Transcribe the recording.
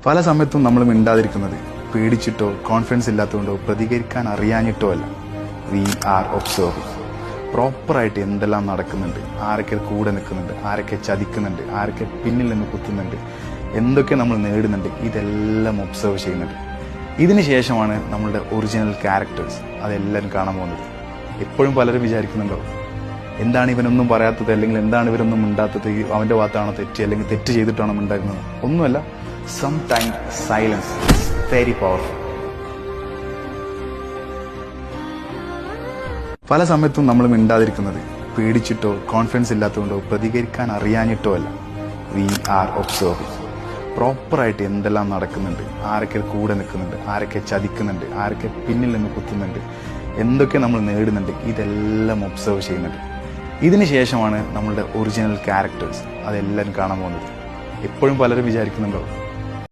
പല സമയത്തും നമ്മൾ മിണ്ടാതിരിക്കുന്നത് പേടിച്ചിട്ടോ കോൺഫിഡൻസ് ഇല്ലാത്തതുകൊണ്ടോ പ്രതികരിക്കാൻ അറിയാഞ്ഞിട്ടോ അല്ല. We are observing. പ്രോപ്പറായിട്ട് എന്തെല്ലാം നടക്കുന്നുണ്ട്, ആരൊക്കെ കൂടെ നിൽക്കുന്നുണ്ട്, ആരൊക്കെ ചതിക്കുന്നുണ്ട്, ആരൊക്കെ പിന്നിൽ നിന്ന് കുത്തുന്നുണ്ട്, എന്തൊക്കെ നമ്മൾ നേടുന്നുണ്ട്, ഇതെല്ലാം ഒബ്സർവ് ചെയ്യുന്നുണ്ട്. ഇതിന് ശേഷമാണ് നമ്മളുടെ ഒറിജിനൽ ക്യാരക്ടേഴ്സ് അതെല്ലാവരും കാണാൻ പോകുന്നത്. എപ്പോഴും പലരും വിചാരിക്കുന്നുണ്ടോ, എന്താണ് ഇവനൊന്നും പറയാത്തത്, അല്ലെങ്കിൽ എന്താണ് ഇവരൊന്നും മിണ്ടാത്തത്, അവന്റെ ഭാഗത്താണോ തെറ്റ്, അല്ലെങ്കിൽ തെറ്റ് ചെയ്തിട്ടാണോ മിണ്ടായിരുന്നത്? ഒന്നുമല്ല. Sometime silence is very powerful. പല സമയത്തും നമ്മൾ മിണ്ടാതിരിക്കുന്നത് പേടിച്ചിട്ടോ കോൺഫിഡൻസ് ഇല്ലാത്തതുകൊണ്ടോ പ്രതികരിക്കാൻ അറിയാഞ്ഞിട്ടോ അല്ല. We are observing. പ്രോപ്പറായിട്ട് എന്തെല്ലാം നടക്കുന്നുണ്ട്, ആരൊക്കെ കൂടെ നിൽക്കുന്നുണ്ട്, ആരൊക്കെ ചതിക്കുന്നുണ്ട്, ആരൊക്കെ പിന്നിൽ നിന്ന് കുത്തുന്നുണ്ട്, എന്തൊക്കെ നമ്മൾ നേടുന്നുണ്ട്, ഇതെല്ലാം ഒബ്സർവ് ചെയ്യുന്നുണ്ട്. ഇതിന് ശേഷമാണ് നമ്മളുടെ ഒറിജിനൽ ക്യാരക്ടേഴ്സ് അതെല്ലാവരും കാണാൻ പോകുന്നത്. എപ്പോഴും പലരും വിചാരിക്കുന്നുണ്ടോ,